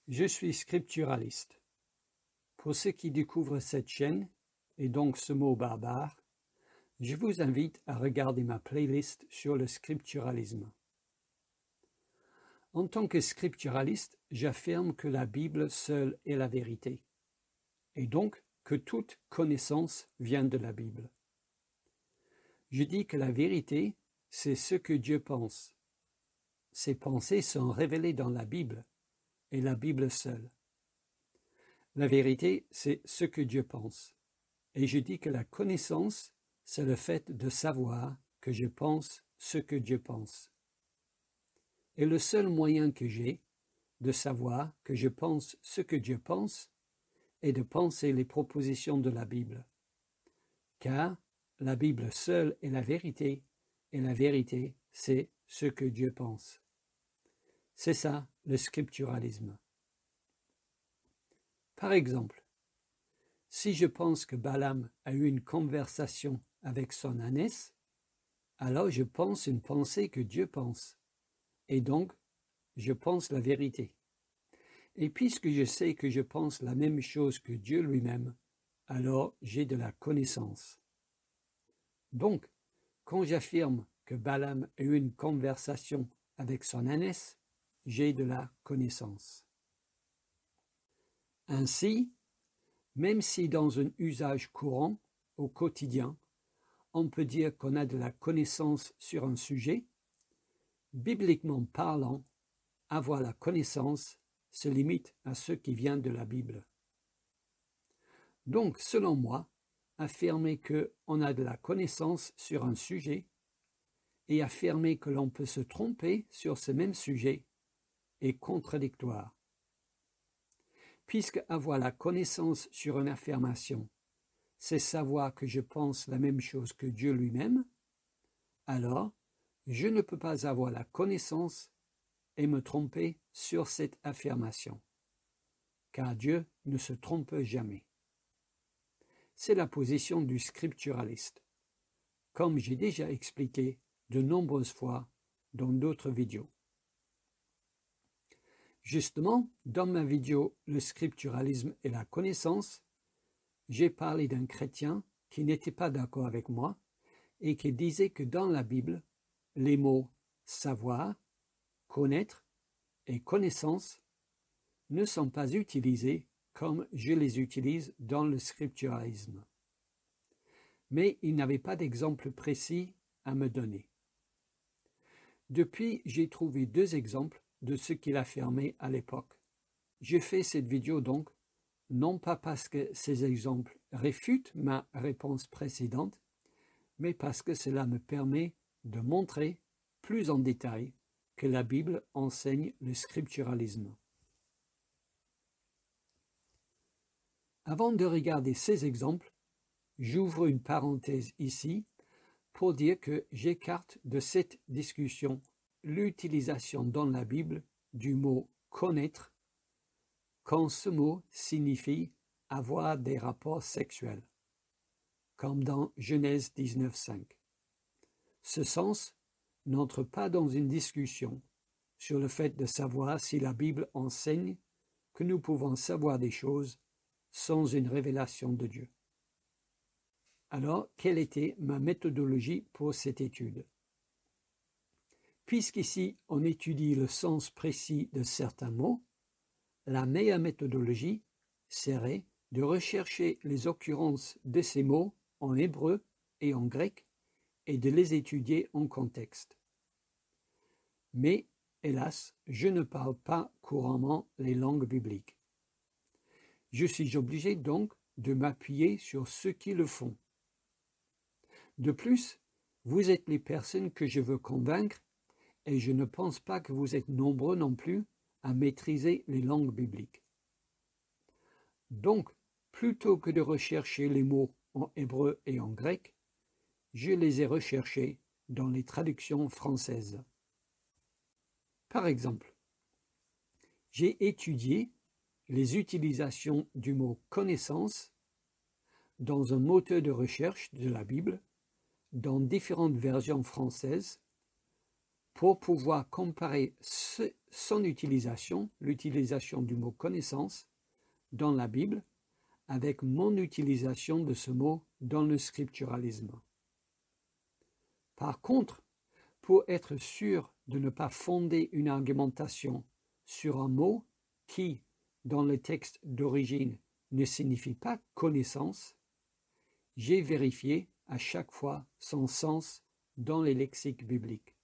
Je suis scripturaliste. Pour ceux qui découvrent cette chaîne, et donc ce mot barbare, je vous invite à regarder ma playlist sur le scripturalisme. En tant que scripturaliste, j'affirme que la Bible seule est la vérité, et donc que toute connaissance vient de la Bible. Je dis que la vérité, c'est ce que Dieu pense. Ses pensées sont révélées dans la Bible, et la Bible seule. La vérité, c'est ce que Dieu pense. Et je dis que la connaissance, c'est le fait de savoir que je pense ce que Dieu pense. Et le seul moyen que j'ai de savoir que je pense ce que Dieu pense est de penser les propositions de la Bible. Car la Bible seule est la vérité, et la vérité, c'est ce que Dieu pense. C'est ça, le scripturalisme. Par exemple, si je pense que Balaam a eu une conversation avec son ânesse, alors je pense une pensée que Dieu pense, et donc je pense la vérité. Et puisque je sais que je pense la même chose que Dieu lui-même, alors j'ai de la connaissance. Donc, quand j'affirme que Balaam a eu une conversation avec son ânesse, j'ai de la connaissance. Ainsi, même si dans un usage courant, au quotidien, on peut dire qu'on a de la connaissance sur un sujet, bibliquement parlant, avoir la connaissance se limite à ce qui vient de la Bible. Donc, selon moi, affirmer qu'on a de la connaissance sur un sujet et affirmer que l'on peut se tromper sur ce même sujet est contradictoire. Puisque avoir la connaissance sur une affirmation, c'est savoir que je pense la même chose que Dieu lui-même, alors je ne peux pas avoir la connaissance et me tromper sur cette affirmation, car Dieu ne se trompe jamais. C'est la position du scripturaliste, comme j'ai déjà expliqué de nombreuses fois dans d'autres vidéos. Justement, dans ma vidéo « Le scripturalisme et la connaissance », j'ai parlé d'un chrétien qui n'était pas d'accord avec moi et qui disait que dans la Bible, les mots « savoir »,« connaître » et « connaissance » ne sont pas utilisés comme je les utilise dans le scripturalisme. Mais il n'avait pas d'exemple précis à me donner. Depuis, j'ai trouvé deux exemples de ce qu'il affirmait à l'époque. J'ai fait cette vidéo donc, non pas parce que ces exemples réfutent ma réponse précédente, mais parce que cela me permet de montrer plus en détail que la Bible enseigne le scripturalisme. Avant de regarder ces exemples, j'ouvre une parenthèse ici pour dire que j'écarte de cette discussion l'utilisation dans la Bible du mot « connaître » quand ce mot signifie avoir des rapports sexuels, comme dans Genèse 19.5. Ce sens n'entre pas dans une discussion sur le fait de savoir si la Bible enseigne que nous pouvons savoir des choses sans une révélation de Dieu. Alors, quelle était ma méthodologie pour cette étude? Puisqu'ici on étudie le sens précis de certains mots, la meilleure méthodologie serait de rechercher les occurrences de ces mots en hébreu et en grec et de les étudier en contexte. Mais, hélas, je ne parle pas couramment les langues bibliques. Je suis obligé donc de m'appuyer sur ceux qui le font. De plus, vous êtes les personnes que je veux convaincre et je ne pense pas que vous êtes nombreux non plus à maîtriser les langues bibliques. Donc, plutôt que de rechercher les mots en hébreu et en grec, je les ai recherchés dans les traductions françaises. Par exemple, j'ai étudié les utilisations du mot « connaissance » dans un moteur de recherche de la Bible, dans différentes versions françaises, pour pouvoir comparer son utilisation, l'utilisation du mot connaissance dans la Bible, avec mon utilisation de ce mot dans le scripturalisme. Par contre, pour être sûr de ne pas fonder une argumentation sur un mot qui, dans le texte d'origine, ne signifie pas connaissance, j'ai vérifié à chaque fois son sens dans les lexiques bibliques,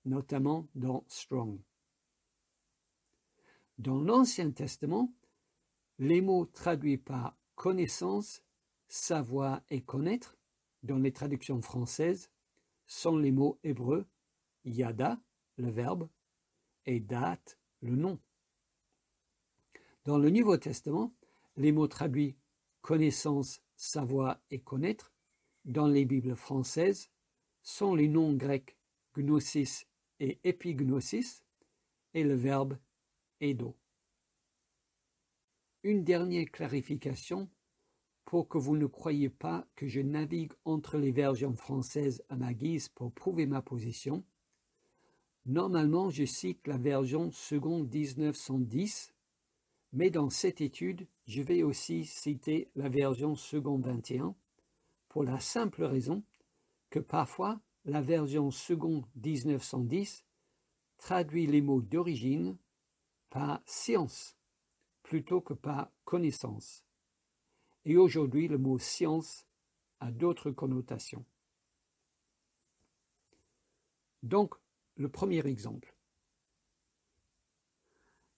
notamment dans Strong. Dans l'Ancien Testament, les mots traduits par connaissance, savoir et connaître, dans les traductions françaises, sont les mots hébreux yada, le verbe, et da'at, le nom. Dans le Nouveau Testament, les mots traduits connaissance, savoir et connaître dans les Bibles françaises sont les noms grecs gnosis et épignosis et le verbe eido. Une dernière clarification pour que vous ne croyiez pas que je navigue entre les versions françaises à ma guise pour prouver ma position. Normalement, je cite la version seconde 1910, mais dans cette étude, je vais aussi citer la version seconde 21 pour la simple raison que parfois la version seconde 1910 traduit les mots d'origine par science plutôt que par connaissance. Et aujourd'hui, le mot science a d'autres connotations. Donc, le premier exemple.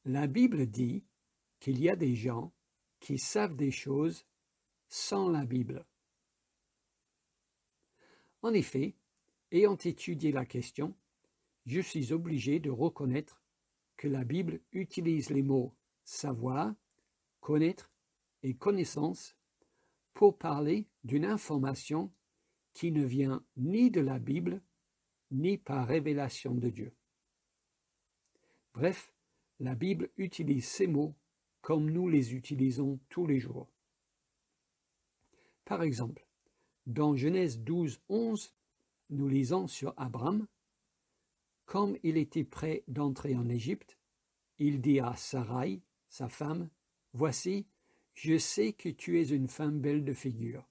La Bible dit qu'il y a des gens qui savent des choses sans la Bible. En effet, ayant étudié la question, je suis obligé de reconnaître que la Bible utilise les mots savoir, connaître et connaissance pour parler d'une information qui ne vient ni de la Bible ni par révélation de Dieu. Bref, la Bible utilise ces mots comme nous les utilisons tous les jours. Par exemple, dans Genèse 12, 11, nous lisons sur Abraham, « Comme il était prêt d'entrer en Égypte, il dit à Sarai, sa femme, « Voici, je sais que tu es une femme belle de figure. »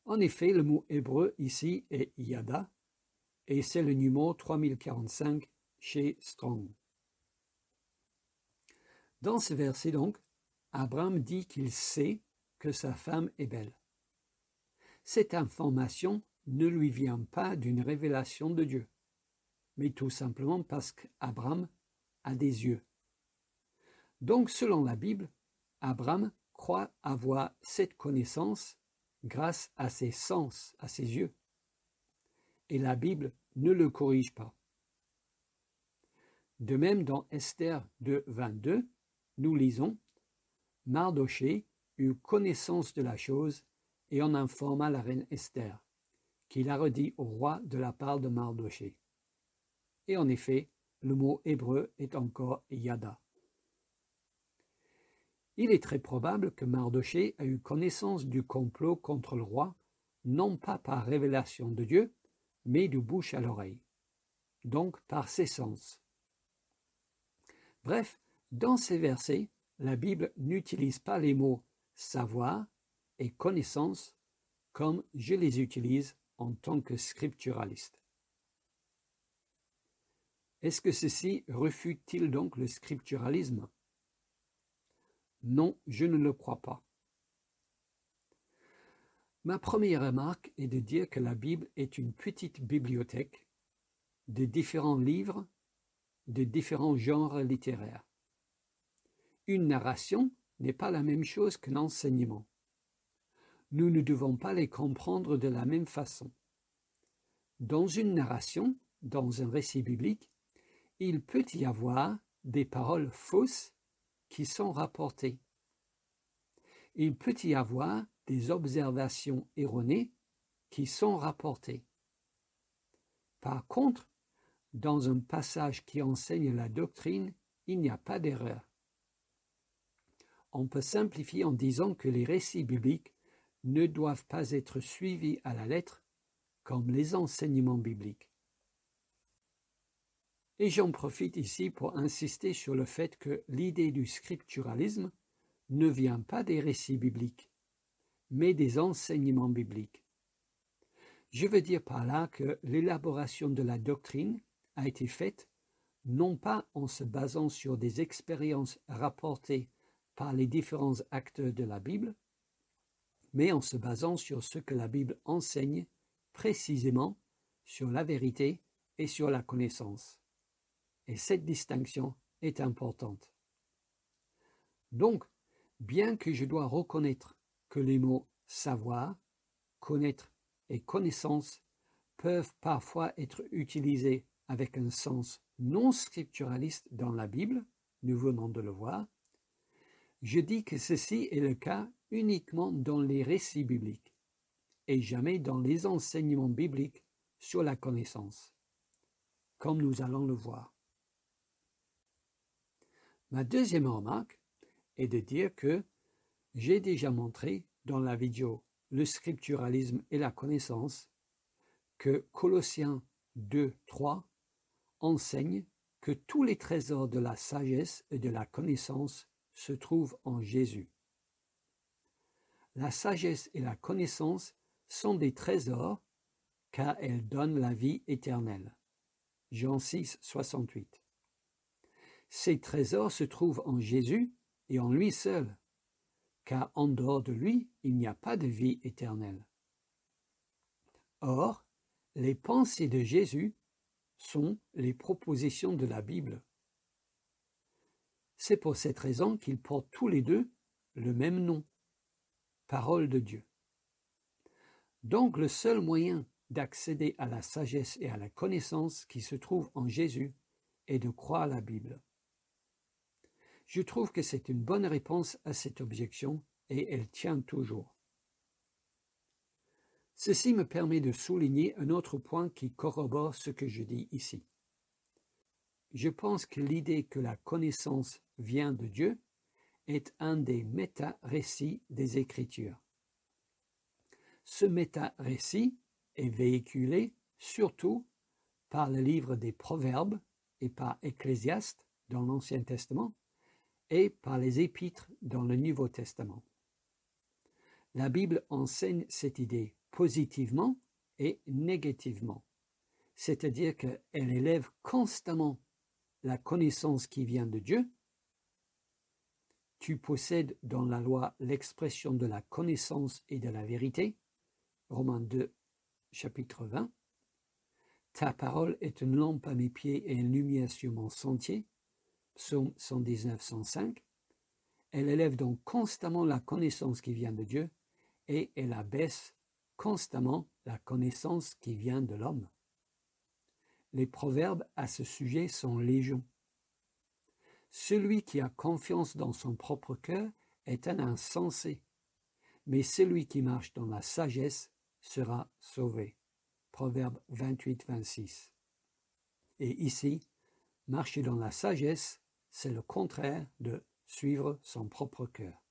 En effet, le mot hébreu ici est yada, et c'est le numéro 3045 chez Strong. Dans ce verset donc, Abraham dit qu'il sait que sa femme est belle. Cette information ne lui vient pas d'une révélation de Dieu, mais tout simplement parce qu'Abraham a des yeux. Donc, selon la Bible, Abraham croit avoir cette connaissance grâce à ses sens, à ses yeux. Et la Bible ne le corrige pas. De même, dans Esther 2, 22, nous lisons « Mardochée eut connaissance de la chose et en informa la reine Esther, qui la redit au roi de la part de Mardochée. » Et en effet, le mot hébreu est encore yada. Il est très probable que Mardochée a eu connaissance du complot contre le roi, non pas par révélation de Dieu, mais du bouche à l'oreille, donc par ses sens. Bref, dans ces versets, la Bible n'utilise pas les mots savoir et connaissance comme je les utilise en tant que scripturaliste. Est-ce que ceci refute-t-il donc le scripturalisme? Non, je ne le crois pas. Ma première remarque est de dire que la Bible est une petite bibliothèque de différents livres, de différents genres littéraires. Une narration n'est pas la même chose qu'un enseignement. Nous ne devons pas les comprendre de la même façon. Dans une narration, dans un récit biblique, il peut y avoir des paroles fausses qui sont rapportées. Il peut y avoir des observations erronées qui sont rapportées. Par contre, dans un passage qui enseigne la doctrine, il n'y a pas d'erreur. On peut simplifier en disant que les récits bibliques ne doivent pas être suivis à la lettre comme les enseignements bibliques. Et j'en profite ici pour insister sur le fait que l'idée du scripturalisme ne vient pas des récits bibliques, mais des enseignements bibliques. Je veux dire par là que l'élaboration de la doctrine a été faite non pas en se basant sur des expériences rapportées par les différents acteurs de la Bible, mais en se basant sur ce que la Bible enseigne précisément sur la vérité et sur la connaissance. Et cette distinction est importante. Donc, bien que je dois reconnaître que les mots savoir, connaître et connaissance peuvent parfois être utilisés avec un sens non scripturaliste dans la Bible, nous venons de le voir, je dis que ceci est le cas uniquement dans les récits bibliques et jamais dans les enseignements bibliques sur la connaissance, comme nous allons le voir. Ma deuxième remarque est de dire que j'ai déjà montré dans la vidéo Le scripturalisme et la connaissance que Colossiens 2:3 enseigne que tous les trésors de la sagesse et de la connaissance se trouvent en Jésus. La sagesse et la connaissance sont des trésors car elles donnent la vie éternelle. Jean 6, 68. Ces trésors se trouvent en Jésus et en lui seul, car en dehors de lui, il n'y a pas de vie éternelle. Or, les pensées de Jésus sont les propositions de la Bible. C'est pour cette raison qu'ils portent tous les deux le même nom, parole de Dieu. Donc le seul moyen d'accéder à la sagesse et à la connaissance qui se trouvent en Jésus est de croire la Bible. Je trouve que c'est une bonne réponse à cette objection et elle tient toujours. Ceci me permet de souligner un autre point qui corrobore ce que je dis ici. Je pense que l'idée que la connaissance vient de Dieu est un des méta-récits des Écritures. Ce méta-récit est véhiculé surtout par le livre des Proverbes et par Ecclésiaste dans l'Ancien Testament et par les Épîtres dans le Nouveau Testament. La Bible enseigne cette idée positivement et négativement, c'est-à-dire qu'elle élève constamment la connaissance qui vient de Dieu. Tu possèdes dans la loi l'expression de la connaissance et de la vérité, Romains 2, chapitre 20. Ta parole est une lampe à mes pieds et une lumière sur mon sentier, Psaume 119, 105. Elle élève donc constamment la connaissance qui vient de Dieu et elle abaisse constamment la connaissance qui vient de l'homme. Les proverbes à ce sujet sont légion. Celui qui a confiance dans son propre cœur est un insensé, mais celui qui marche dans la sagesse sera sauvé. Proverbe 28, 26. Et ici, marcher dans la sagesse, c'est le contraire de suivre son propre cœur.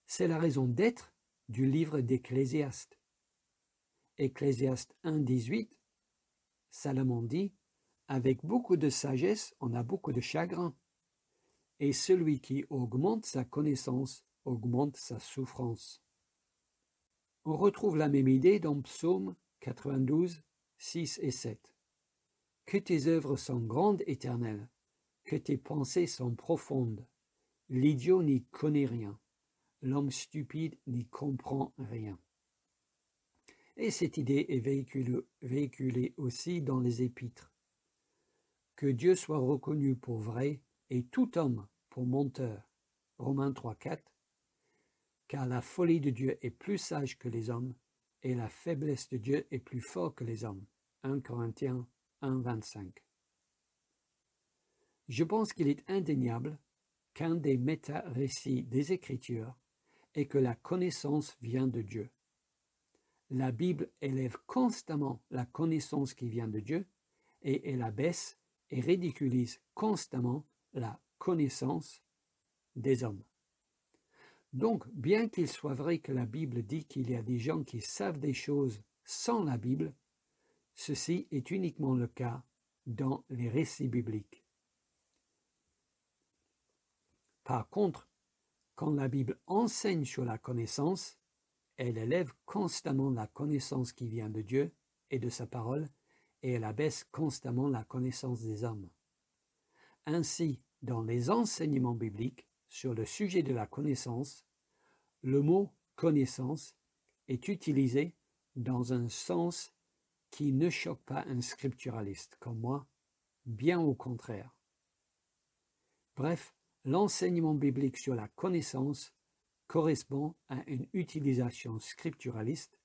C'est la raison d'être du livre d'Ecclésiaste. Ecclésiaste 1, 18, Salomon dit « Avec beaucoup de sagesse, on a beaucoup de chagrin, et celui qui augmente sa connaissance augmente sa souffrance. » On retrouve la même idée dans Psaume 92, 6 et 7. « Que tes œuvres sont grandes, Éternel, que tes pensées sont profondes. L'idiot n'y connaît rien, l'homme stupide n'y comprend rien. » Et cette idée est véhiculée aussi dans les Épîtres. Que Dieu soit reconnu pour vrai et tout homme pour menteur. Romains 3, 4. Car la folie de Dieu est plus sage que les hommes et la faiblesse de Dieu est plus forte que les hommes. 1 Corinthiens 1, 25. Je pense qu'il est indéniable qu'un des méta-récits des Écritures est que la connaissance vient de Dieu. La Bible élève constamment la connaissance qui vient de Dieu et elle abaisse et ridiculise constamment la connaissance des hommes. Donc, bien qu'il soit vrai que la Bible dit qu'il y a des gens qui savent des choses sans la Bible, ceci est uniquement le cas dans les récits bibliques. Par contre, quand la Bible enseigne sur la connaissance, elle élève constamment la connaissance qui vient de Dieu et de sa parole, et elle abaisse constamment la connaissance des hommes. Ainsi, dans les enseignements bibliques sur le sujet de la connaissance, le mot connaissance est utilisé dans un sens qui ne choque pas un scripturaliste comme moi, bien au contraire. Bref, l'enseignement biblique sur la connaissance correspond à une utilisation scripturaliste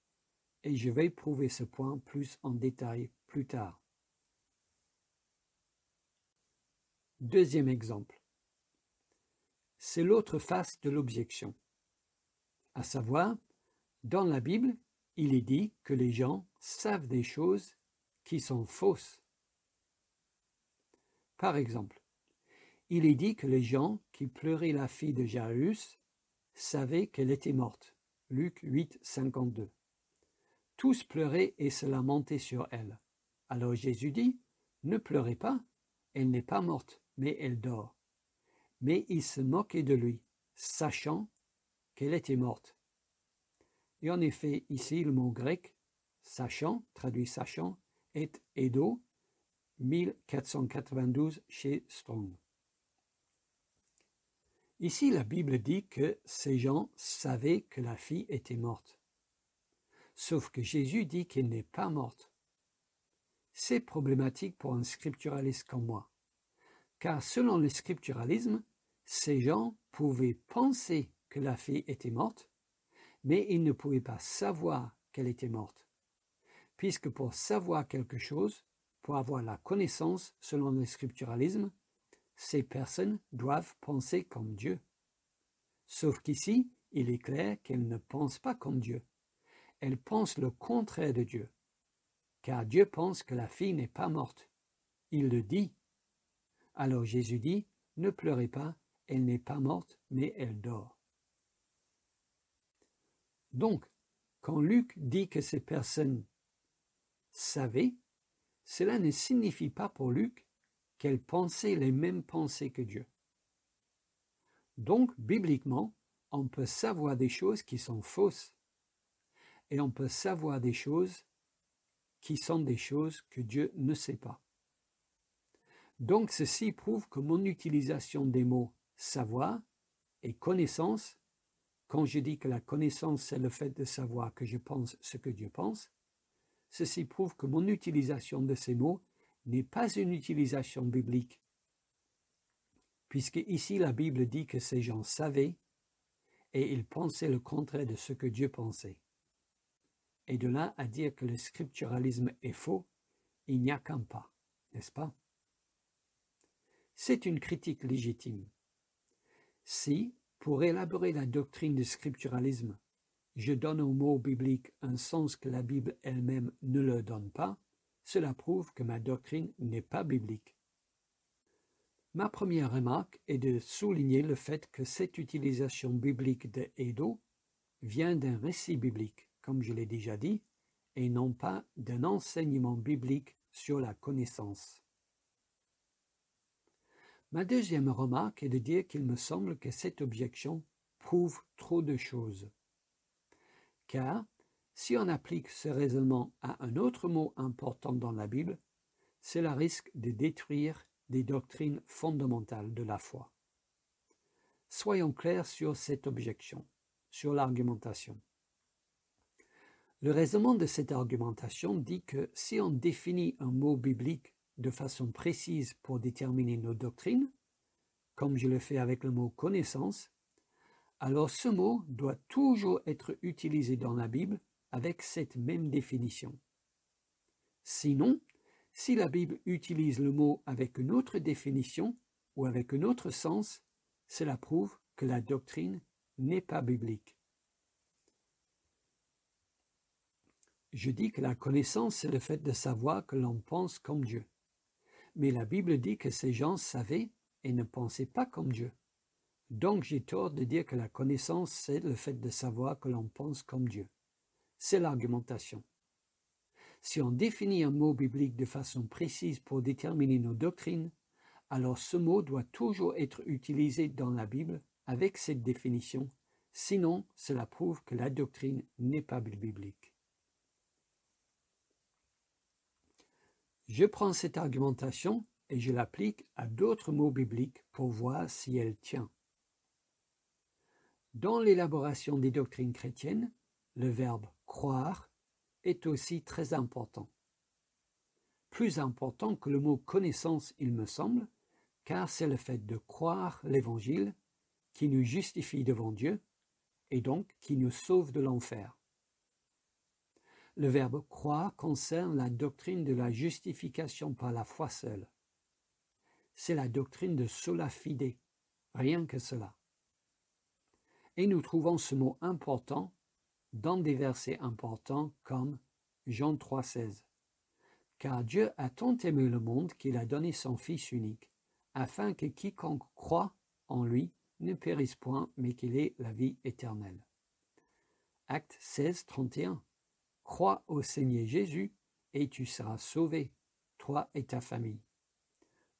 et je vais prouver ce point plus en détail plus tard. Deuxième exemple. C'est l'autre face de l'objection. À savoir, dans la Bible, il est dit que les gens savent des choses qui sont fausses. Par exemple, il est dit que les gens qui pleuraient la fille de Jairus savaient qu'elle était morte. Luc 8, 52. Tous pleuraient et se lamentaient sur elle. Alors Jésus dit, « Ne pleurez pas, elle n'est pas morte, mais elle dort. » Mais ils se moquaient de lui, sachant qu'elle était morte. Et en effet, ici, le mot grec « sachant », traduit « sachant », est « eido », 1492 chez Strong. Ici, la Bible dit que ces gens savaient que la fille était morte. Sauf que Jésus dit qu'elle n'est pas morte. C'est problématique pour un scripturaliste comme moi, car selon le scripturalisme, ces gens pouvaient penser que la fille était morte, mais ils ne pouvaient pas savoir qu'elle était morte, puisque pour savoir quelque chose, pour avoir la connaissance selon le scripturalisme, ces personnes doivent penser comme Dieu. Sauf qu'ici, il est clair qu'elles ne pensent pas comme Dieu. Elles pensent le contraire de Dieu, car Dieu pense que la fille n'est pas morte. Il le dit. Alors Jésus dit, « Ne pleurez pas, elle n'est pas morte, mais elle dort. » Donc, quand Luc dit que ces personnes savaient, cela ne signifie pas pour Luc qu'elles pensaient les mêmes pensées que Dieu. Donc, bibliquement, on peut savoir des choses qui sont fausses et on peut savoir des choses qui sont des choses que Dieu ne sait pas. Donc, ceci prouve que mon utilisation des mots « savoir » et « connaissance », quand je dis que la connaissance, c'est le fait de savoir que je pense ce que Dieu pense, ceci prouve que mon utilisation de ces mots n'est pas une utilisation biblique, puisque ici la Bible dit que ces gens savaient et ils pensaient le contraire de ce que Dieu pensait. Et de là à dire que le scripturalisme est faux, il n'y a qu'un pas, n'est-ce pas? C'est une critique légitime. Si, pour élaborer la doctrine du scripturalisme, je donne aux mots bibliques un sens que la Bible elle-même ne leur donne pas, cela prouve que ma doctrine n'est pas biblique. Ma première remarque est de souligner le fait que cette utilisation biblique de eido vient d'un récit biblique, comme je l'ai déjà dit, et non pas d'un enseignement biblique sur la connaissance. Ma deuxième remarque est de dire qu'il me semble que cette objection prouve trop de choses. Car, si on applique ce raisonnement à un autre mot important dans la Bible, cela risque de détruire des doctrines fondamentales de la foi. Soyons clairs sur cette objection, sur l'argumentation. Le raisonnement de cette argumentation dit que si on définit un mot biblique de façon précise pour déterminer nos doctrines, comme je le fais avec le mot « connaissance », alors ce mot doit toujours être utilisé dans la Bible avec cette même définition. Sinon, si la Bible utilise le mot avec une autre définition ou avec un autre sens, cela prouve que la doctrine n'est pas biblique. Je dis que la connaissance, c'est le fait de savoir que l'on pense comme Dieu. Mais la Bible dit que ces gens savaient et ne pensaient pas comme Dieu. Donc j'ai tort de dire que la connaissance, c'est le fait de savoir que l'on pense comme Dieu. C'est l'argumentation. Si on définit un mot biblique de façon précise pour déterminer nos doctrines, alors ce mot doit toujours être utilisé dans la Bible avec cette définition, sinon cela prouve que la doctrine n'est pas biblique. Je prends cette argumentation et je l'applique à d'autres mots bibliques pour voir si elle tient. Dans l'élaboration des doctrines chrétiennes, le verbe « croire » est aussi très important. Plus important que le mot « connaissance », il me semble, car c'est le fait de croire l'Évangile qui nous justifie devant Dieu et donc qui nous sauve de l'enfer. Le verbe « croire » concerne la doctrine de la justification par la foi seule. C'est la doctrine de sola fide, rien que cela. Et nous trouvons ce mot important dans des versets importants comme Jean 3,16. Car Dieu a tant aimé le monde qu'il a donné son Fils unique, afin que quiconque croit en lui ne périsse point, mais qu'il ait la vie éternelle. Acte 16, 31. Crois au Seigneur Jésus et tu seras sauvé, toi et ta famille.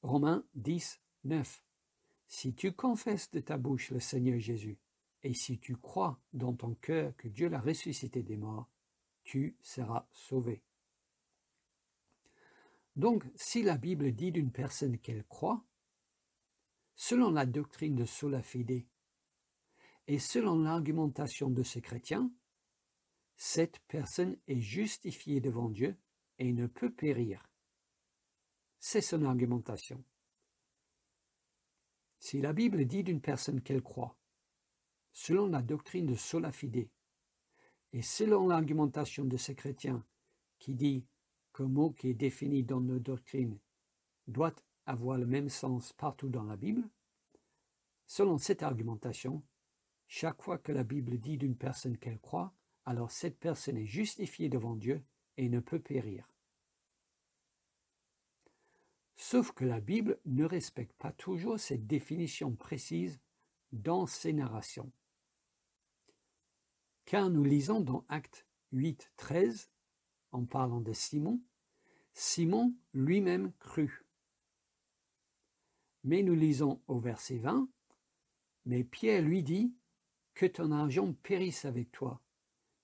Romains 10, 9. Si tu confesses de ta bouche le Seigneur Jésus, et si tu crois dans ton cœur que Dieu l'a ressuscité des morts, tu seras sauvé. Donc, si la Bible dit d'une personne qu'elle croit, selon la doctrine de sola fide, et selon l'argumentation de ce chrétien, cette personne est justifiée devant Dieu et ne peut périr. C'est son argumentation. Si la Bible dit d'une personne qu'elle croit, selon la doctrine de sola fide, et selon l'argumentation de ce chrétien qui dit qu'un mot qui est défini dans nos doctrines doit avoir le même sens partout dans la Bible, selon cette argumentation, chaque fois que la Bible dit d'une personne qu'elle croit, alors cette personne est justifiée devant Dieu et ne peut périr. Sauf que la Bible ne respecte pas toujours cette définition précise dans ses narrations. Car nous lisons dans Actes 8, 13, en parlant de Simon, Simon lui-même crut. Mais nous lisons au verset 20, mais Pierre lui dit, que ton argent périsse avec toi,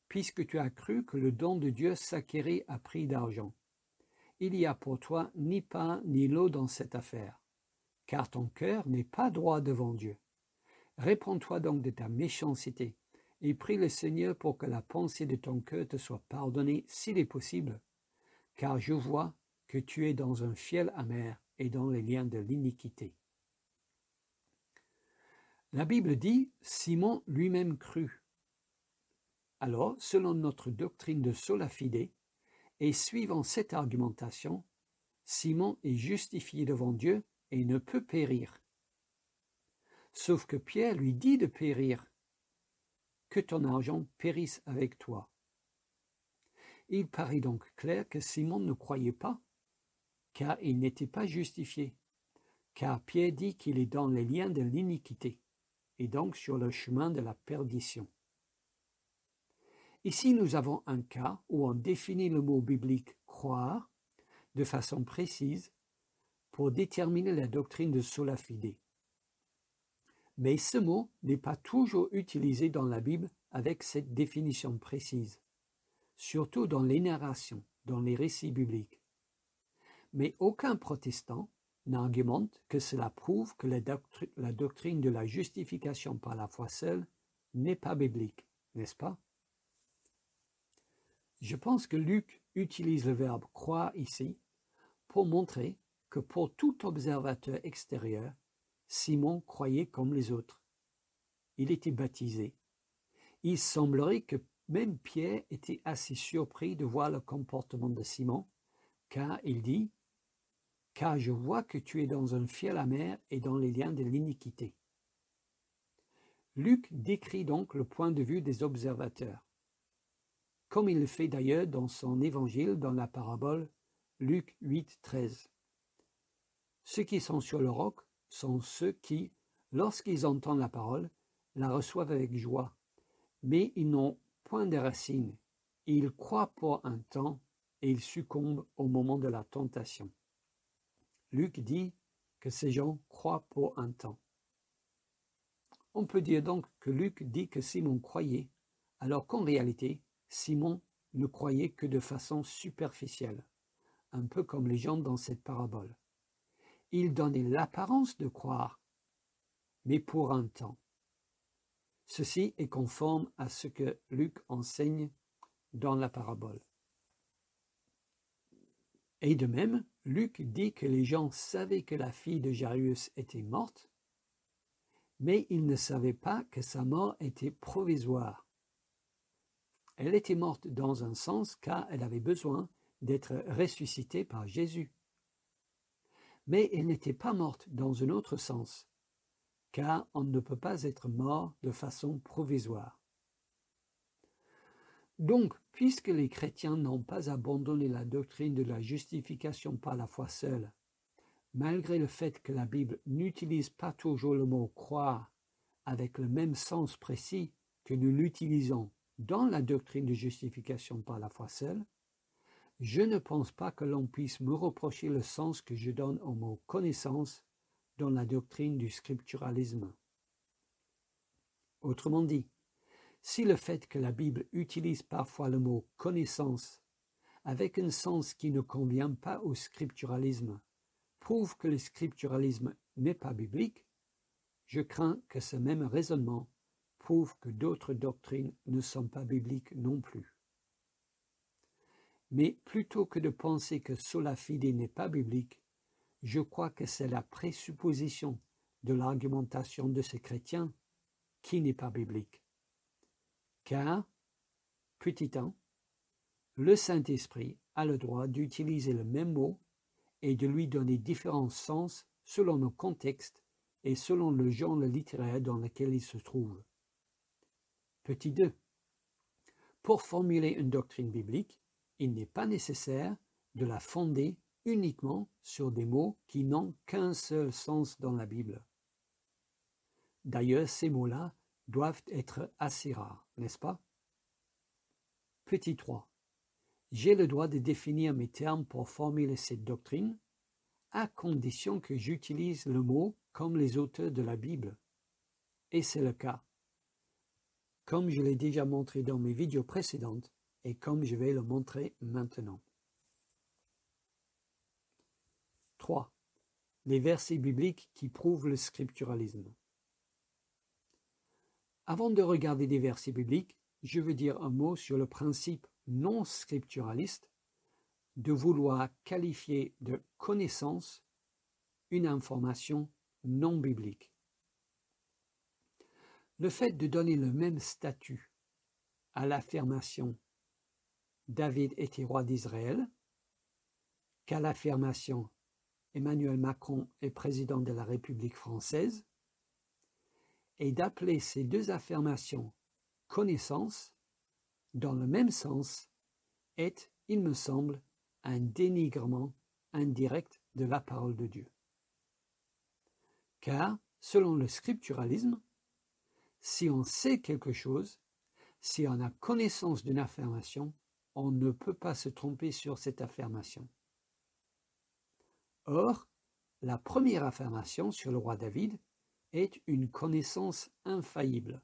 puisque tu as cru que le don de Dieu s'acquérait à prix d'argent. Il n'y a pour toi ni pain ni lot dans cette affaire, car ton cœur n'est pas droit devant Dieu. Réponds-toi donc de ta méchanceté, et prie le Seigneur pour que la pensée de ton cœur te soit pardonnée s'il est possible, car je vois que tu es dans un fiel amer et dans les liens de l'iniquité. La Bible dit « Simon lui-même crut ». Alors, selon notre doctrine de sola fide, et suivant cette argumentation, Simon est justifié devant Dieu et ne peut périr. Sauf que Pierre lui dit de périr, que ton argent périsse avec toi. Il paraît donc clair que Simon ne croyait pas, car il n'était pas justifié, car Pierre dit qu'il est dans les liens de l'iniquité, et donc sur le chemin de la perdition. Ici, nous avons un cas où on définit le mot biblique « croire » de façon précise pour déterminer la doctrine de sola fide. Mais ce mot n'est pas toujours utilisé dans la Bible avec cette définition précise, surtout dans les narrations, dans les récits bibliques. Mais aucun protestant n'argumente que cela prouve que la doctrine de la justification par la foi seule n'est pas biblique, n'est-ce pas? Je pense que Luc utilise le verbe « croire » ici pour montrer que pour tout observateur extérieur, Simon croyait comme les autres. Il était baptisé. Il semblerait que même Pierre était assez surpris de voir le comportement de Simon, car il dit « Car je vois que tu es dans un fiel amer et dans les liens de l'iniquité. » Luc décrit donc le point de vue des observateurs, comme il le fait d'ailleurs dans son évangile dans la parabole Luc 8, 13. Ceux qui sont sur le roc sont ceux qui, lorsqu'ils entendent la parole, la reçoivent avec joie, mais ils n'ont point de racines. Ils croient pour un temps, et ils succombent au moment de la tentation. Luc dit que ces gens croient pour un temps. On peut dire donc que Luc dit que Simon croyait, alors qu'en réalité, Simon ne croyait que de façon superficielle, un peu comme les gens dans cette parabole. Il donnait l'apparence de croire, mais pour un temps. Ceci est conforme à ce que Luc enseigne dans la parabole. Et de même, Luc dit que les gens savaient que la fille de Jairus était morte, mais ils ne savaient pas que sa mort était provisoire. Elle était morte dans un sens car elle avait besoin d'être ressuscitée par Jésus. Mais elle n'était pas morte dans un autre sens, car on ne peut pas être mort de façon provisoire. Donc, puisque les chrétiens n'ont pas abandonné la doctrine de la justification par la foi seule, malgré le fait que la Bible n'utilise pas toujours le mot « croire » avec le même sens précis que nous l'utilisons dans la doctrine de justification par la foi seule, je ne pense pas que l'on puisse me reprocher le sens que je donne au mot « connaissance » dans la doctrine du scripturalisme. Autrement dit, si le fait que la Bible utilise parfois le mot « connaissance » avec un sens qui ne convient pas au scripturalisme prouve que le scripturalisme n'est pas biblique, je crains que ce même raisonnement prouve que d'autres doctrines ne sont pas bibliques non plus. Mais plutôt que de penser que sola fide n'est pas biblique, je crois que c'est la présupposition de l'argumentation de ces chrétiens qui n'est pas biblique. Car, petit 1, le Saint-Esprit a le droit d'utiliser le même mot et de lui donner différents sens selon le contexte et selon le genre littéraire dans lequel il se trouve. Petit 2. Pour formuler une doctrine biblique, il n'est pas nécessaire de la fonder uniquement sur des mots qui n'ont qu'un seul sens dans la Bible. D'ailleurs, ces mots-là doivent être assez rares, n'est-ce pas? Petit 3. J'ai le droit de définir mes termes pour formuler cette doctrine, à condition que j'utilise le mot comme les auteurs de la Bible. Et c'est le cas, comme je l'ai déjà montré dans mes vidéos précédentes et comme je vais le montrer maintenant. 3. Les versets bibliques qui prouvent le scripturalisme. Avant de regarder des versets bibliques, je veux dire un mot sur le principe non scripturaliste de vouloir qualifier de connaissance une information non biblique. Le fait de donner le même statut à l'affirmation « David était roi d'Israël » qu'à l'affirmation « Emmanuel Macron est président de la République française » et d'appeler ces deux affirmations « connaissance » dans le même sens est, il me semble, un dénigrement indirect de la parole de Dieu. Car, selon le scripturalisme, si on sait quelque chose, si on a connaissance d'une affirmation, on ne peut pas se tromper sur cette affirmation. Or, la première affirmation sur le roi David est une connaissance infaillible,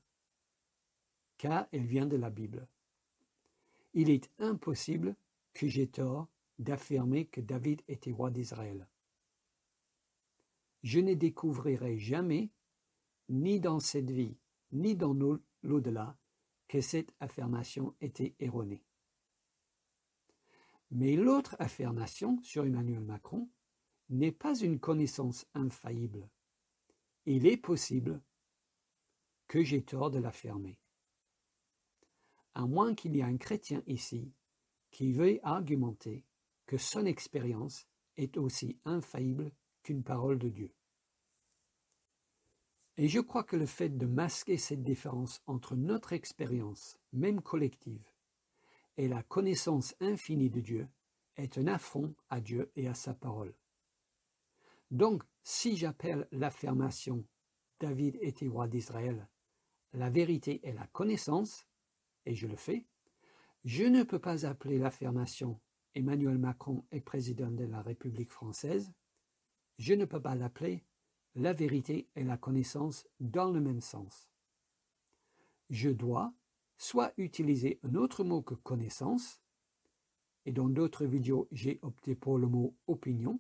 car elle vient de la Bible. Il est impossible que j'aie tort d'affirmer que David était roi d'Israël. Je ne découvrirai jamais, ni dans cette vie, ni dans l'au-delà, que cette affirmation était erronée. Mais l'autre affirmation sur Emmanuel Macron n'est pas une connaissance infaillible. Il est possible que j'aie tort de l'affirmer. À moins qu'il y ait un chrétien ici qui veuille argumenter que son expérience est aussi infaillible qu'une parole de Dieu. Et je crois que le fait de masquer cette différence entre notre expérience, même collective, et la connaissance infinie de Dieu est un affront à Dieu et à sa parole. Donc, si j'appelle l'affirmation « David était roi d'Israël » la vérité et la connaissance, et je le fais, je ne peux pas appeler l'affirmation Emmanuel Macron est président de la République française, je ne peux pas l'appeler la vérité et la connaissance dans le même sens. Je dois soit utiliser un autre mot que connaissance, et dans d'autres vidéos j'ai opté pour le mot opinion,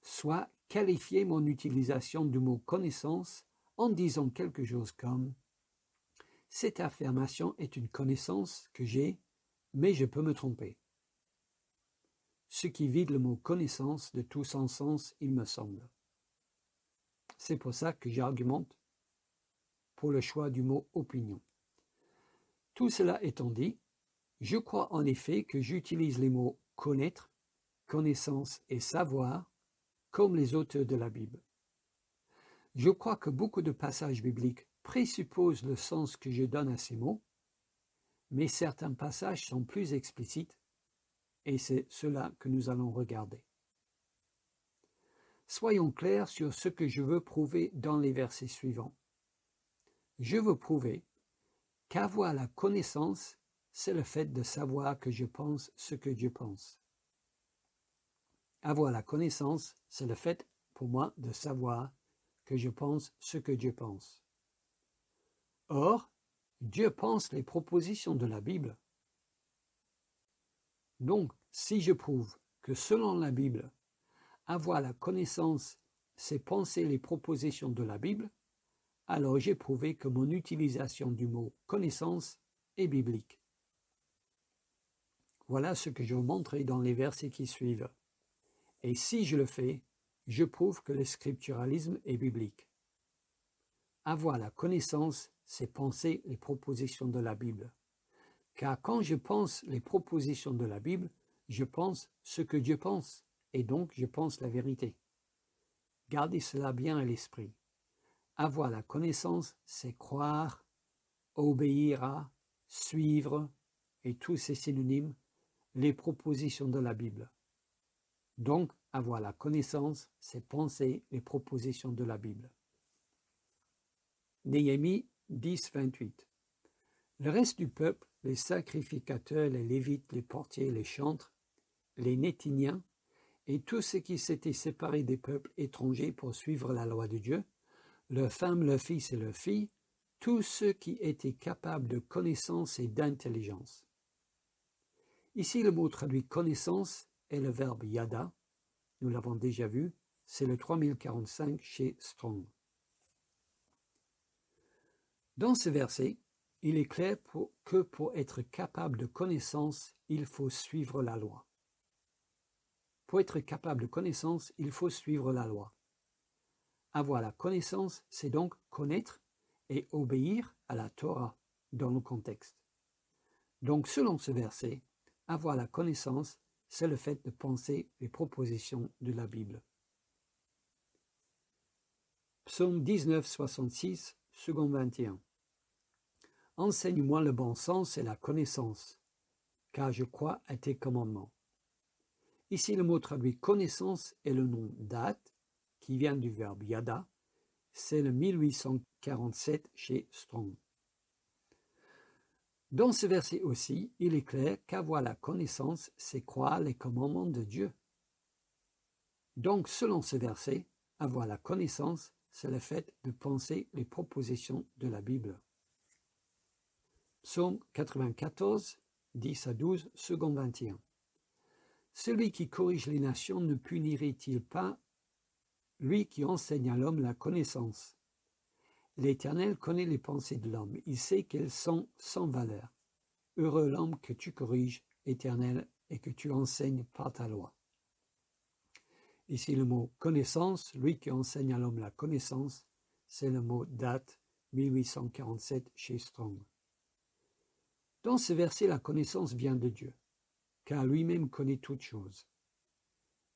soit qualifier mon utilisation du mot connaissance en disant quelque chose comme « Cette affirmation est une connaissance que j'ai, mais je peux me tromper ». Ce qui vide le mot connaissance de tout son sens, il me semble. C'est pour ça que j'argumente pour le choix du mot opinion. Tout cela étant dit, je crois en effet que j'utilise les mots connaître, connaissance et savoir comme les auteurs de la Bible. Je crois que beaucoup de passages bibliques présupposent le sens que je donne à ces mots, mais certains passages sont plus explicites et c'est cela que nous allons regarder. Soyons clairs sur ce que je veux prouver dans les versets suivants. Je veux prouver qu'avoir la connaissance, c'est le fait de savoir que je pense ce que Dieu pense. Avoir la connaissance, c'est le fait pour moi de savoir que je pense ce que Dieu pense. Or, Dieu pense les propositions de la Bible. Donc, si je prouve que selon la Bible, avoir la connaissance, c'est penser les propositions de la Bible, alors j'ai prouvé que mon utilisation du mot connaissance est biblique. Voilà ce que je vous montrerai dans les versets qui suivent. Et si je le fais, je prouve que le scripturalisme est biblique. Avoir la connaissance, c'est penser les propositions de la Bible. Car quand je pense les propositions de la Bible, je pense ce que Dieu pense, et donc je pense la vérité. Gardez cela bien à l'esprit. Avoir la connaissance, c'est croire, obéir à, suivre, et tous ces synonymes, les propositions de la Bible. Donc, avoir la connaissance, c'est penser les propositions de la Bible. Néhémie 10, 28. Le reste du peuple, les sacrificateurs, les lévites, les portiers, les chantres, les Néthiniens, et tous ceux qui s'étaient séparés des peuples étrangers pour suivre la loi de Dieu, leurs femmes, leurs fils et leurs filles, tous ceux qui étaient capables de connaissance et d'intelligence. Ici, le mot traduit connaissance est le verbe yada, nous l'avons déjà vu, c'est le 3045 chez Strong. Dans ce verset, il est clair que pour être capable de connaissance, il faut suivre la loi. Pour être capable de connaissance, il faut suivre la loi. Avoir la connaissance, c'est donc connaître et obéir à la Torah dans le contexte. Donc, selon ce verset, avoir la connaissance, c'est le fait de penser les propositions de la Bible. Psaume 19, 66, second 21. Enseigne-moi le bon sens et la connaissance, car je crois à tes commandements. Ici, le mot traduit connaissance est le nom date, qui vient du verbe yada, c'est le 1847 chez Strong. Dans ce verset aussi, il est clair qu'avoir la connaissance, c'est croire les commandements de Dieu. Donc, selon ce verset, avoir la connaissance, c'est le fait de penser les propositions de la Bible. Psaume 94, 10 à 12, second 21. Celui qui corrige les nations ne punirait-il pas lui qui enseigne à l'homme la connaissance? L'Éternel connaît les pensées de l'homme, il sait qu'elles sont sans valeur. Heureux l'homme que tu corriges, Éternel, et que tu enseignes par ta loi. Ici le mot connaissance, lui qui enseigne à l'homme la connaissance, c'est le mot date 1847 chez Strong. Dans ce verset, la connaissance vient de Dieu, car lui-même connaît toutes choses.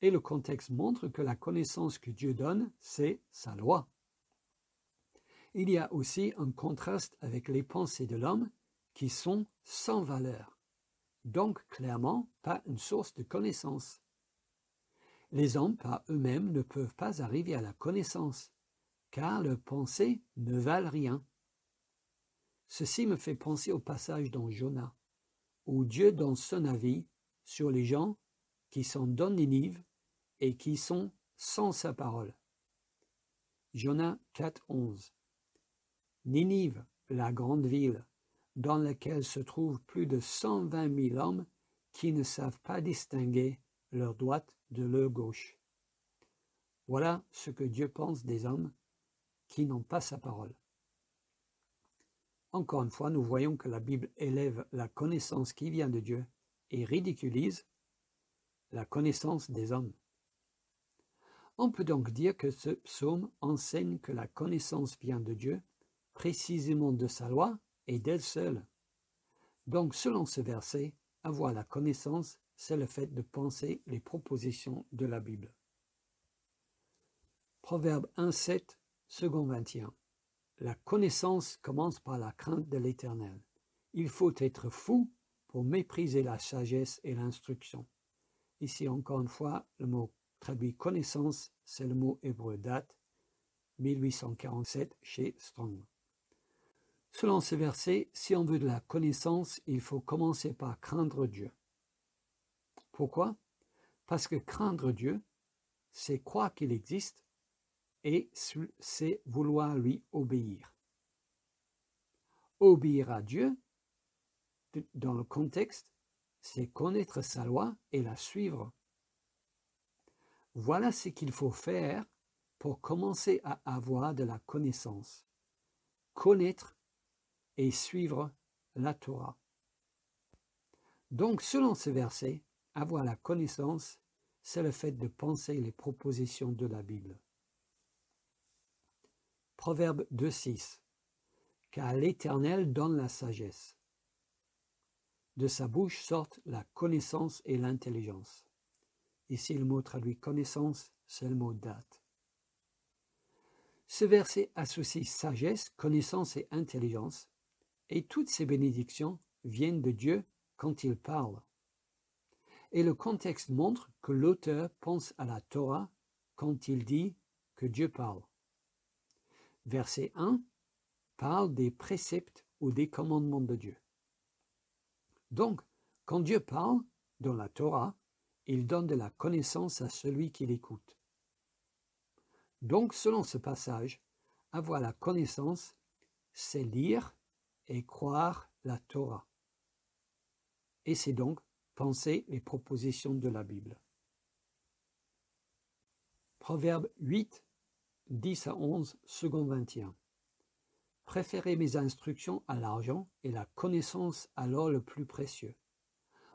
Et le contexte montre que la connaissance que Dieu donne, c'est sa loi. Il y a aussi un contraste avec les pensées de l'homme qui sont sans valeur, donc clairement pas une source de connaissance. Les hommes par eux-mêmes ne peuvent pas arriver à la connaissance, car leurs pensées ne valent rien. Ceci me fait penser au passage dans Jonas, où Dieu donne son avis sur les gens qui sont dans Ninive et qui sont sans sa parole. Jonas 4:11. Ninive, la grande ville, dans laquelle se trouvent plus de 120 000 hommes qui ne savent pas distinguer leur droite de leur gauche. Voilà ce que Dieu pense des hommes qui n'ont pas sa parole. Encore une fois, nous voyons que la Bible élève la connaissance qui vient de Dieu et ridiculise la connaissance des hommes. On peut donc dire que ce psaume enseigne que la connaissance vient de Dieu, précisément de sa loi et d'elle seule. Donc, selon ce verset, avoir la connaissance, c'est le fait de penser les propositions de la Bible. Proverbe 1:7, second 21. La connaissance commence par la crainte de l'Éternel. Il faut être fou pour mépriser la sagesse et l'instruction. Ici, encore une fois, le mot traduit connaissance, c'est le mot hébreu date, 1847 chez Strong. Selon ce verset, si on veut de la connaissance, il faut commencer par craindre Dieu. Pourquoi? Parce que craindre Dieu, c'est croire qu'il existe et c'est vouloir lui obéir. Obéir à Dieu, dans le contexte, c'est connaître sa loi et la suivre. Voilà ce qu'il faut faire pour commencer à avoir de la connaissance. Connaître et suivre la Torah. Donc, selon ce verset, avoir la connaissance, c'est le fait de penser les propositions de la Bible. Proverbe 2:6. Car l'Éternel donne la sagesse. De sa bouche sortent la connaissance et l'intelligence. Ici, le mot traduit connaissance, c'est le mot date. Ce verset associe sagesse, connaissance et intelligence, et toutes ces bénédictions viennent de Dieu quand il parle. Et le contexte montre que l'auteur pense à la Torah quand il dit que Dieu parle. Verset 1 parle des préceptes ou des commandements de Dieu. Donc, quand Dieu parle dans la Torah, il donne de la connaissance à celui qui l'écoute. Donc, selon ce passage, avoir la connaissance, c'est lire et croire la Torah. Et c'est donc penser les propositions de la Bible. Proverbe 8, 10 à 11, second 21. Préférez mes instructions à l'argent et la connaissance à l'or le plus précieux.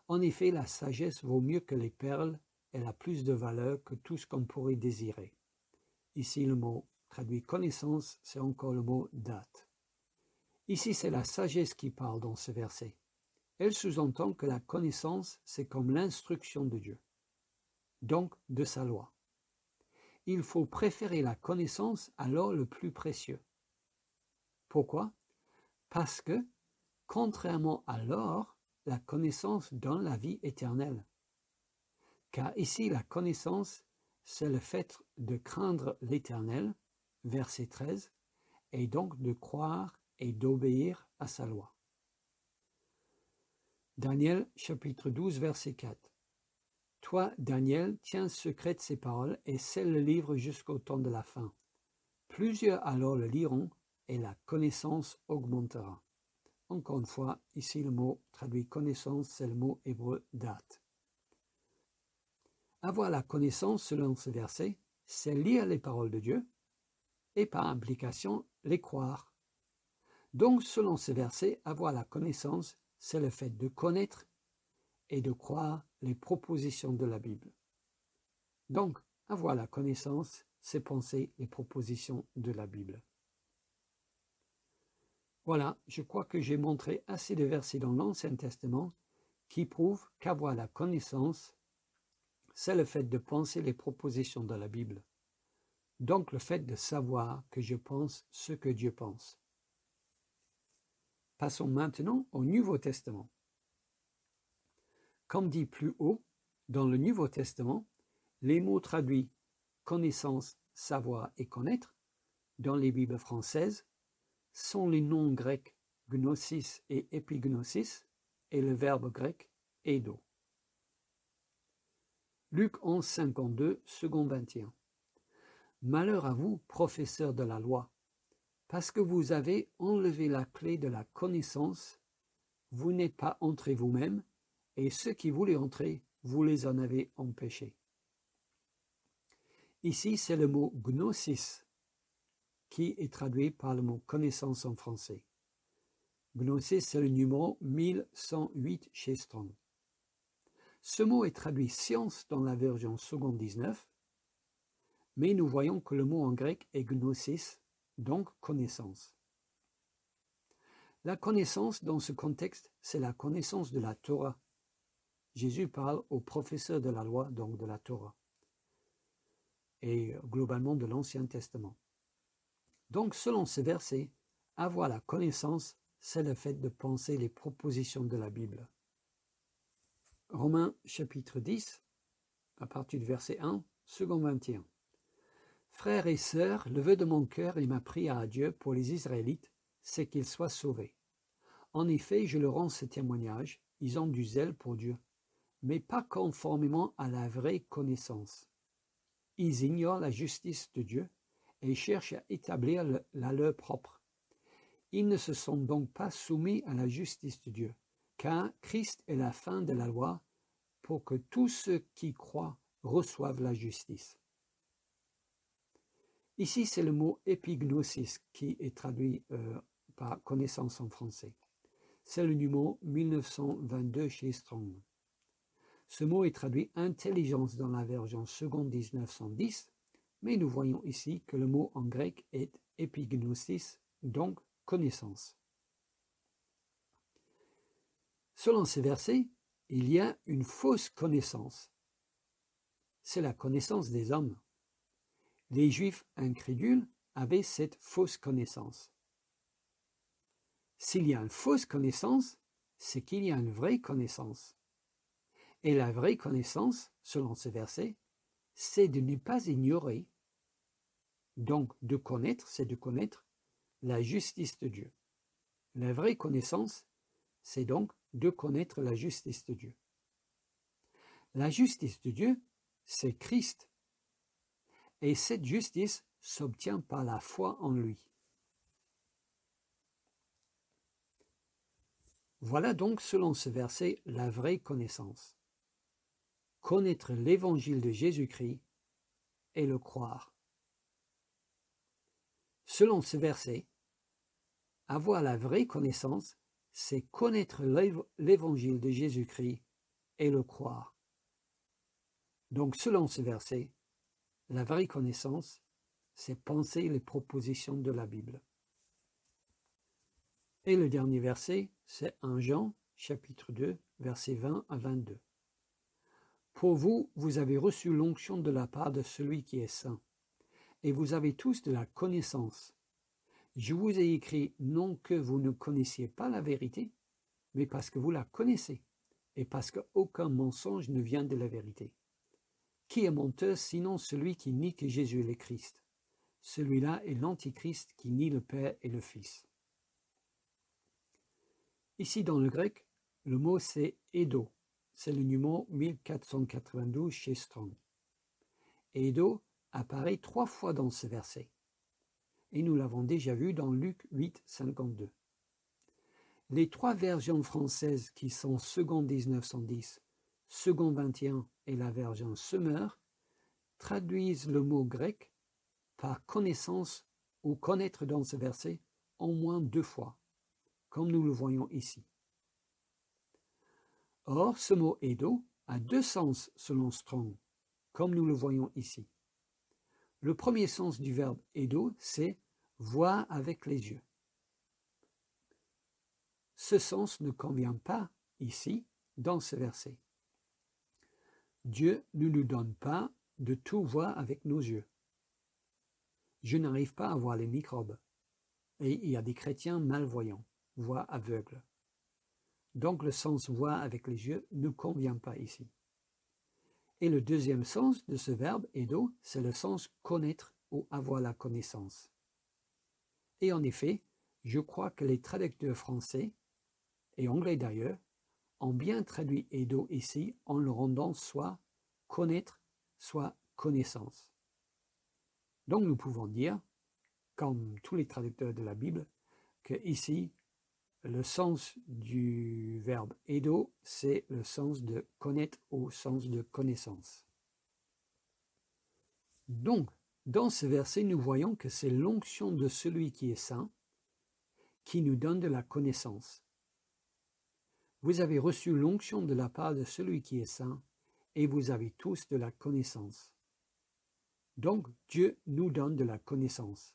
En effet, la sagesse vaut mieux que les perles, elle a plus de valeur que tout ce qu'on pourrait désirer. Ici, le mot traduit connaissance, c'est encore le mot date. Ici, c'est la sagesse qui parle dans ce verset. Elle sous-entend que la connaissance, c'est comme l'instruction de Dieu, donc de sa loi. Il faut préférer la connaissance à l'or le plus précieux. Pourquoi? Parce que, contrairement à l'or, la connaissance donne la vie éternelle. Car ici, la connaissance, c'est le fait de craindre l'Éternel, verset 13, et donc de croire et d'obéir à sa loi. Daniel, chapitre 12, verset 4. Toi, Daniel, tiens secret de ces paroles et scelle le livre jusqu'au temps de la fin. Plusieurs alors le liront et la connaissance augmentera. Encore une fois, ici le mot traduit connaissance, c'est le mot hébreu date. Avoir la connaissance, selon ce verset, c'est lire les paroles de Dieu et par implication les croire. Donc, selon ce verset, avoir la connaissance, c'est le fait de connaître et de croire les propositions de la Bible. Donc, avoir la connaissance, c'est penser les propositions de la Bible. Voilà, je crois que j'ai montré assez de versets dans l'Ancien Testament qui prouvent qu'avoir la connaissance, c'est le fait de penser les propositions de la Bible. Donc le fait de savoir que je pense ce que Dieu pense. Passons maintenant au Nouveau Testament. Comme dit plus haut, dans le Nouveau Testament, les mots traduits connaissance, savoir et connaître dans les Bibles françaises sont les noms grecs gnosis et épignosis et le verbe grec eido. Luc 11, 52, second 21. Malheur à vous, professeurs de la loi, parce que vous avez enlevé la clé de la connaissance, vous n'êtes pas entrés vous-même, et ceux qui voulaient entrer, vous les en avez empêchés. Ici, c'est le mot gnosis qui est traduit par le mot connaissance en français. Gnosis, c'est le numéro 1108 chez Strong. Ce mot est traduit science dans la version seconde 19, mais nous voyons que le mot en grec est gnosis, donc connaissance. La connaissance dans ce contexte, c'est la connaissance de la Torah. Jésus parle aux professeurs de la loi, donc de la Torah, et globalement de l'Ancien Testament. Donc, selon ce verset, avoir la connaissance, c'est le fait de penser les propositions de la Bible. Romains chapitre 10, à partir du verset 1, second 21. Frères et sœurs, le vœu de mon cœur et ma prière à Dieu pour les Israélites, c'est qu'ils soient sauvés. En effet, je leur rends ce témoignage, ils ont du zèle pour Dieu, mais pas conformément à la vraie connaissance. Ils ignorent la justice de Dieu et cherchent à établir la leur propre. Ils ne se sont donc pas soumis à la justice de Dieu, car Christ est la fin de la loi pour que tous ceux qui croient reçoivent la justice. Ici, c'est le mot épignosis qui est traduit par connaissance en français. C'est le numéro 1922 chez Strong. Ce mot est traduit intelligence dans la version seconde 1910, mais nous voyons ici que le mot en grec est épignosis, donc connaissance. Selon ces versets, il y a une fausse connaissance. C'est la connaissance des hommes. Les Juifs incrédules avaient cette fausse connaissance. S'il y a une fausse connaissance, c'est qu'il y a une vraie connaissance. Et la vraie connaissance, selon ce verset, c'est de ne pas ignorer. Donc, de connaître, c'est de connaître la justice de Dieu. La vraie connaissance, c'est donc de connaître la justice de Dieu. La justice de Dieu, c'est Christ. Et cette justice s'obtient par la foi en lui. Voilà donc, selon ce verset, la vraie connaissance. Connaître l'évangile de Jésus-Christ et le croire. Selon ce verset, avoir la vraie connaissance, c'est connaître l'évangile de Jésus-Christ et le croire. Donc, selon ce verset, la vraie connaissance, c'est penser les propositions de la Bible. Et le dernier verset, c'est 1 Jean, chapitre 2, versets 20 à 22. Pour vous, vous avez reçu l'onction de la part de celui qui est saint, et vous avez tous de la connaissance. Je vous ai écrit non que vous ne connaissiez pas la vérité, mais parce que vous la connaissez, et parce qu'aucun mensonge ne vient de la vérité. Qui est menteur sinon celui qui nie que Jésus est le Christ? Celui-là est l'Antichrist qui nie le Père et le Fils. Ici dans le grec, le mot c'est eido. C'est le numéro 1492 chez Strong. Eido apparaît 3 fois dans ce verset. Et nous l'avons déjà vu dans Luc 8, 52. Les 3 versions françaises qui sont seconde 1910, second 21 et la version Semeur traduisent le mot grec par connaissance ou connaître dans ce verset au moins 2 fois, comme nous le voyons ici. Or, ce mot eido a 2 sens selon Strong, comme nous le voyons ici. Le premier sens du verbe eido, c'est voir avec les yeux. Ce sens ne convient pas ici, dans ce verset. Dieu ne nous donne pas de tout voir avec nos yeux. Je n'arrive pas à voir les microbes. Et il y a des chrétiens malvoyants, voire aveugles. Donc le sens voir avec les yeux ne convient pas ici. Et le deuxième sens de ce verbe eido, c'est le sens connaître ou avoir la connaissance. Et en effet, je crois que les traducteurs français, et anglais d'ailleurs, ont bien traduit eido ici en le rendant soit connaître, soit connaissance. Donc nous pouvons dire, comme tous les traducteurs de la Bible, que ici, le sens du verbe eido, c'est le sens de connaître au sens de connaissance. Donc, dans ce verset, nous voyons que c'est l'onction de celui qui est saint qui nous donne de la connaissance. Vous avez reçu l'onction de la part de celui qui est saint et vous avez tous de la connaissance. Donc, Dieu nous donne de la connaissance.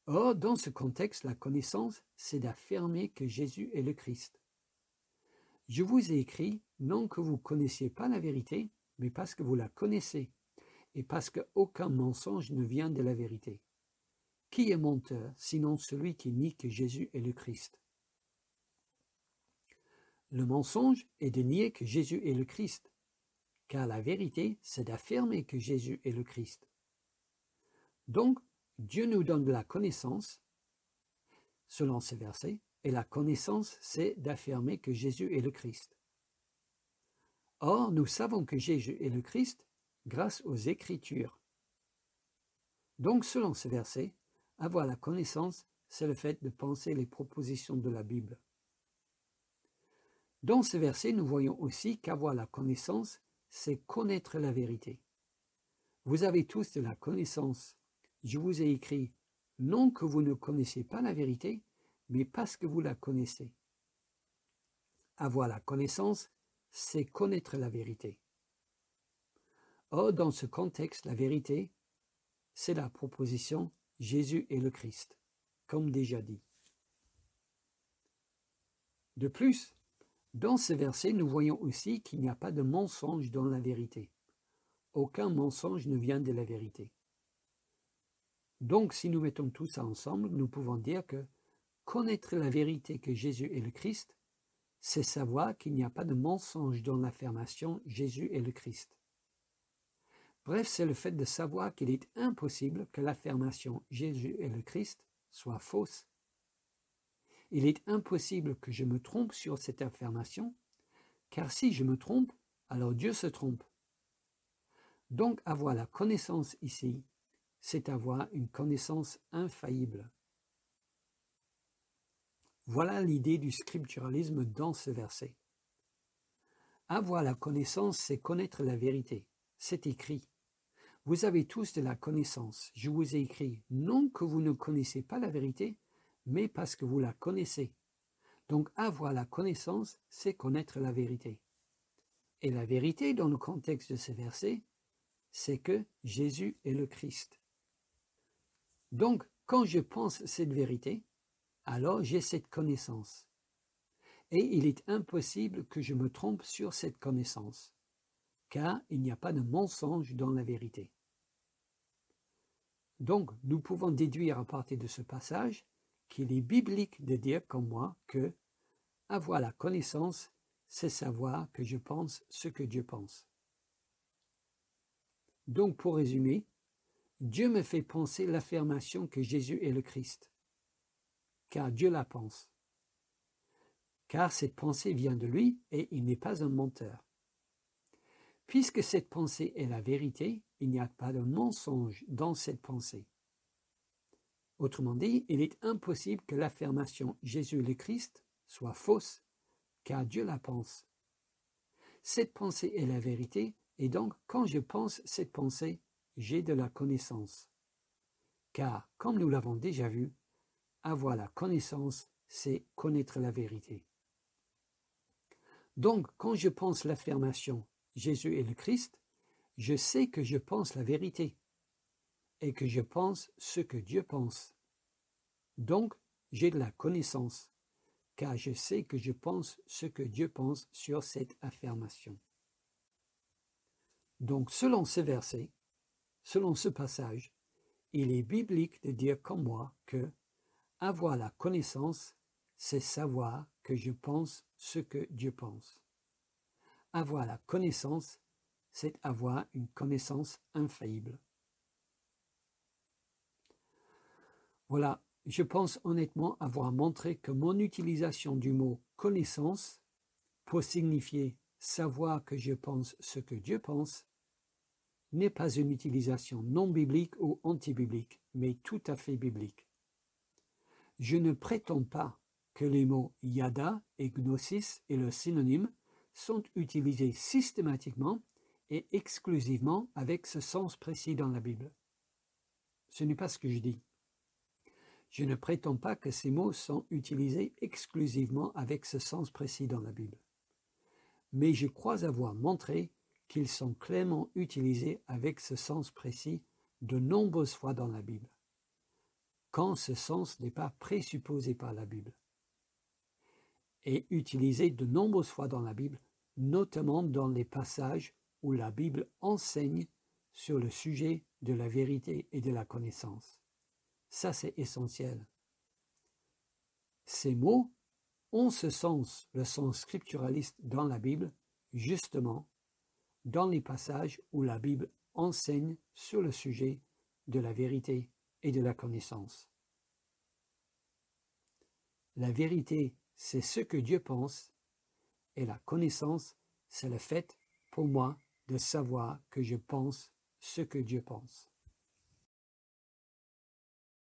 Or, dans ce contexte, la connaissance, c'est d'affirmer que Jésus est le Christ. Je vous ai écrit, non que vous ne connaissiez pas la vérité, mais parce que vous la connaissez, et parce qu'aucun mensonge ne vient de la vérité. Qui est menteur, sinon celui qui nie que Jésus est le Christ? Le mensonge est de nier que Jésus est le Christ, car la vérité, c'est d'affirmer que Jésus est le Christ. Donc, Dieu nous donne de la connaissance, selon ce verset, et la connaissance, c'est d'affirmer que Jésus est le Christ. Or, nous savons que Jésus est le Christ grâce aux Écritures. Donc, selon ce verset, avoir la connaissance, c'est le fait de penser les propositions de la Bible. Dans ce verset, nous voyons aussi qu'avoir la connaissance, c'est connaître la vérité. Vous avez tous de la connaissance. Je vous ai écrit, non que vous ne connaissiez pas la vérité, mais parce que vous la connaissez. Avoir la connaissance, c'est connaître la vérité. Or, dans ce contexte, la vérité, c'est la proposition Jésus est le Christ, comme déjà dit. De plus, dans ce verset, nous voyons aussi qu'il n'y a pas de mensonge dans la vérité. Aucun mensonge ne vient de la vérité. Donc, si nous mettons tout ça ensemble, nous pouvons dire que connaître la vérité que Jésus est le Christ, c'est savoir qu'il n'y a pas de mensonge dans l'affirmation Jésus est le Christ. Bref, c'est le fait de savoir qu'il est impossible que l'affirmation Jésus est le Christ soit fausse. Il est impossible que je me trompe sur cette affirmation, car si je me trompe, alors Dieu se trompe. Donc avoir la connaissance ici, c'est avoir une connaissance infaillible. Voilà l'idée du scripturalisme dans ce verset. Avoir la connaissance, c'est connaître la vérité. C'est écrit. Vous avez tous de la connaissance. Je vous ai écrit, non que vous ne connaissez pas la vérité, mais parce que vous la connaissez. Donc avoir la connaissance, c'est connaître la vérité. Et la vérité, dans le contexte de ce verset, c'est que Jésus est le Christ. Donc, quand je pense cette vérité, alors j'ai cette connaissance. Et il est impossible que je me trompe sur cette connaissance, car il n'y a pas de mensonge dans la vérité. Donc, nous pouvons déduire à partir de ce passage qu'il est biblique de dire comme moi que avoir la connaissance, c'est savoir que je pense ce que Dieu pense. Donc, pour résumer, Dieu me fait penser l'affirmation que Jésus est le Christ, car Dieu la pense. Car cette pensée vient de lui et il n'est pas un menteur. Puisque cette pensée est la vérité, il n'y a pas de mensonge dans cette pensée. Autrement dit, il est impossible que l'affirmation Jésus est le Christ soit fausse, car Dieu la pense. Cette pensée est la vérité, et donc quand je pense cette pensée, j'ai de la connaissance. Car, comme nous l'avons déjà vu, avoir la connaissance, c'est connaître la vérité. Donc, quand je pense l'affirmation Jésus est le Christ, je sais que je pense la vérité et que je pense ce que Dieu pense. Donc, j'ai de la connaissance, car je sais que je pense ce que Dieu pense sur cette affirmation. Donc, selon ce verset, selon ce passage, il est biblique de dire comme moi que avoir la connaissance, c'est savoir que je pense ce que Dieu pense. Avoir la connaissance, c'est avoir une connaissance infaillible. Voilà, je pense honnêtement avoir montré que mon utilisation du mot connaissance pour signifier savoir que je pense ce que Dieu pense n'est pas une utilisation non biblique ou anti-biblique, mais tout à fait biblique. Je ne prétends pas que les mots yada et gnosis et leurs synonymes sont utilisés systématiquement et exclusivement avec ce sens précis dans la Bible. Ce n'est pas ce que je dis. Je ne prétends pas que ces mots sont utilisés exclusivement avec ce sens précis dans la Bible. Mais je crois avoir montré qu'ils sont clairement utilisés avec ce sens précis de nombreuses fois dans la Bible, quand ce sens n'est pas présupposé par la Bible, et utilisés de nombreuses fois dans la Bible, notamment dans les passages où la Bible enseigne sur le sujet de la vérité et de la connaissance. Ça, c'est essentiel. Ces mots ont ce sens, le sens scripturaliste dans la Bible, justement, dans les passages où la Bible enseigne sur le sujet de la vérité et de la connaissance. La vérité, c'est ce que Dieu pense, et la connaissance, c'est le fait, pour moi, de savoir que je pense ce que Dieu pense.